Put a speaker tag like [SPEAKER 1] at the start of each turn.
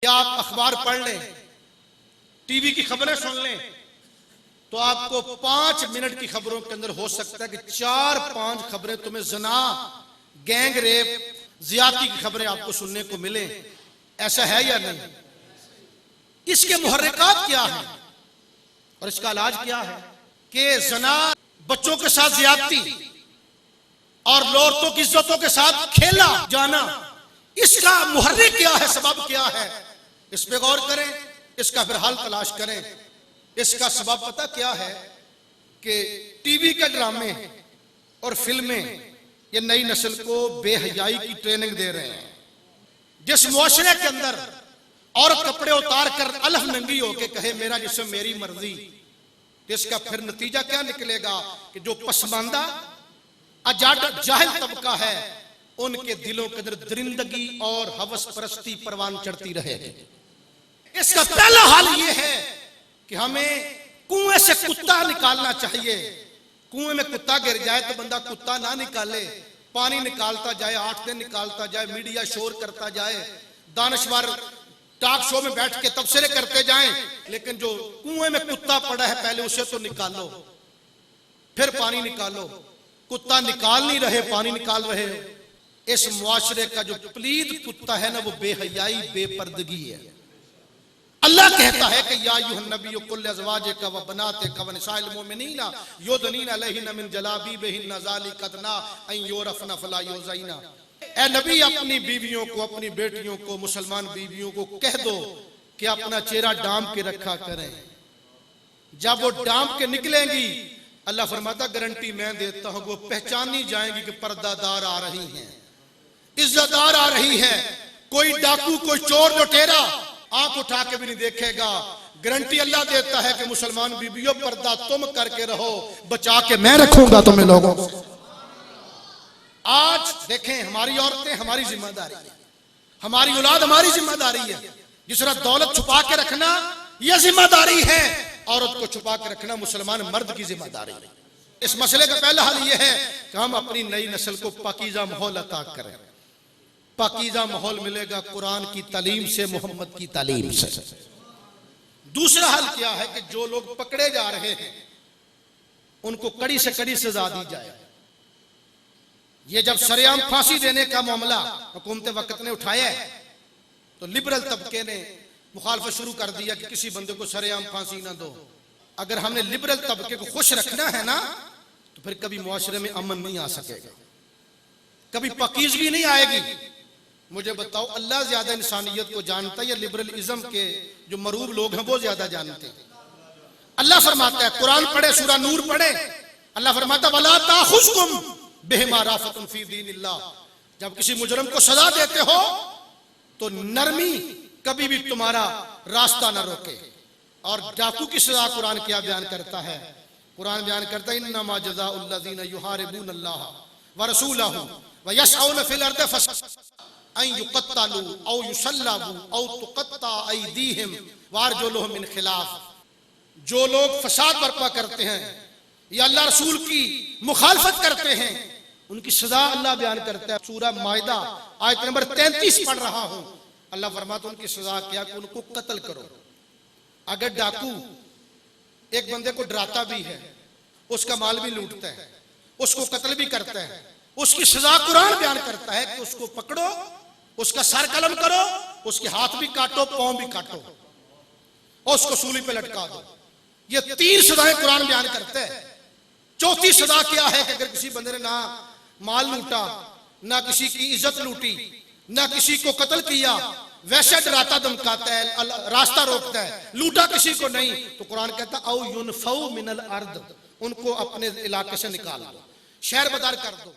[SPEAKER 1] क्या आप अखबार पढ़ लें, टीवी की खबरें सुन लें, तो आपको 5 मिनट की खबरों के अंदर हो सकता है कि 4-5 खबरें तुम्हें जना, गैंग रेप, ज्यादती की खबरें आपको सुनने को मिले। ऐसा है या नहीं? इसके मुहर्रिकात क्या है और इसका इलाज क्या है? कि जना, बच्चों के साथ ज्यादती और औरतों की इज्जतों के साथ खेला जाना, इसका मुहर्रिक क्या है, सबब क्या है? इस पे गौर करें, इसका फिर हल तलाश करें। इसका सबब पता क्या है? कि टीवी के ड्रामे और फिल्में ये नई नस्ल को बेहयाई की ट्रेनिंग दे रहे हैं। जिस मुआशरे के अंदर औरत कपड़े उतार कर अलफ नंगी होके कहे मेरा जिस्म मेरी मर्जी, तो इसका फिर नतीजा क्या निकलेगा कि जो पसमानदा जाहिल तबका है उनके दिलों के अंदर दरिंदगी और हवस परस्ती परवान चढ़ती रहेगी। इसका पहला हाल यह है कि हमें कुएं से कुत्ता निकालना चाहिए। कुएं में कुत्ता गिर जाए तो बंदा कुत्ता ना निकाले, पानी निकालता जाए, 8 दिन निकालता जाए, मीडिया शोर करता जाए, दानश्वर टॉक शो में बैठ के तबसरे करते जाएं, लेकिन जो कुएं में कुत्ता पड़ा है पहले उसे तो निकालो, फिर पानी निकालो। कुत्ता निकाल नहीं रहे, पानी निकाल रहे हो। इस मुआशरे का जो प्लीद कुत्ता है ना, वो बेहयाई, बेपर्दगी है। अल्लाह कहता है कि या अय्युहन नबिय्यु कुल अज़वाजिका व बनातिका व निसाइल मुमिनीना युदनीना अलैहिन्ना मिन जलाबीबिहिन्ना ज़ालिका अदना अन युरफ़ना फला युज़ैना। ए नबी, अपनी बीवियों को, अपनी बेटियों को, मुसलमान बीवियों को कह दो कि अपना चेहरा डांप के रखा करें। जब वो डांप के निकलेंगी, अल्लाह फरमाता गारंटी मैं देता हूं, वो पहचानी जाएंगी कि पर्दादार आ रही हैं, इज्जतदार आ रही है। कोई डाकू, कोई चोर लुटेरा आंख उठा के भी नहीं देखेगा। गारंटी अल्लाह देता है कि मुसलमान बीबियों, पर्दा तुम करके रहो, बचा के मैं रखूंगा तुम्हें लोगों को। आज देखें, हमारी औरतें हमारी जिम्मेदारी है, हमारी औलाद हमारी जिम्मेदारी है। जिस तरह दौलत छुपा के रखना यह जिम्मेदारी है, औरत को छुपा के रखना मुसलमान मर्द की जिम्मेदारी है। इस मसले का पहला हल यह है कि हम अपनी नई नस्ल को पाकीज़ा माहौल अता करें। पाकीज़ा माहौल मिलेगा कुरान की तालीम से, मोहम्मद की तालीम से। दूसरा हल क्या है कि जो लोग पकड़े जा रहे हैं उनको कड़ी से कड़ी सजा दी जाए। ये जब सरेआम फांसी देने का मामला हुकूमत वक्त ने उठाया है, तो लिबरल तबके ने मुखालफत शुरू कर दिया कि किसी बंदे को सरेआम फांसी ना दो। अगर हमने लिबरल तबके को खुश रखना है ना, तो फिर कभी मुआशरे में अमन नहीं आ सकेगा, कभी पाकीज़गी नहीं आएगी। मुझे बताओ, अल्लाह ज्यादा इंसानियत को जानता है या लिबरलिज्म के जो मरूब लोग हैं वो ज्यादा जानते हैं? अल्लाह फरमाता है, कुरान पढ़े, सूरा नूर पढ़े, अल्लाह फरमाता वला ताखुज़कुम बिहिमा राफ़तुन फी दीनिल्लाह। जब किसी मुजरिम को सजा देते हो तो नरमी कभी भी तुम्हारा रास्ता ना रोके। और डाकू की सजा कुरान क्या बयान करता है? कुरान बयान करता है इन्नमा जज़ाउल लज़ीना युहारिबून अल्लाह व रसूलहू व यसअून फिल अर्दि अन युक़त्तलू औ युसल्लबू औ तुक़त्ता अयदीहिम व अर्जुलुहुम मिन खिलाफ। जो लोग फसाद बर्पा करते हैं या अल्लाह रसूल की मुखालफत करते हैं, उनकी सजा अल्लाह बयान करता है। सूरह माइदा आयत नंबर 33 पढ़ रहा हूं। अल्लाह फरमाता उनकी सजा क्या कि उनको कत्ल करो। अगर डाकू एक बंदे को डराता भी है, उसका माल भी लूटता है, उसको कत्ल भी करता है, उसकी सजा कुरान बयान करता है कि उसको पकड़ो, उसका सर कलम करो, उसके हाथ भी काटो, पांव भी काटो और उसको सूली पे लटका दो। ये 3 सजाएं कुरान बयान करता है। चौथी सजा क्या है कि अगर किसी बंदे ने ना माल लूटा, ना किसी की इज्जत लूटी, ना किसी को कत्ल किया, वैसे डराता धमकाता है, रास्ता रोकता है, लूटा किसी को नहीं, तो कुरान कहता औ युनफौ मिनल अर्द, उनको अपने इलाके से निकाल दो, शहर बदार कर दो।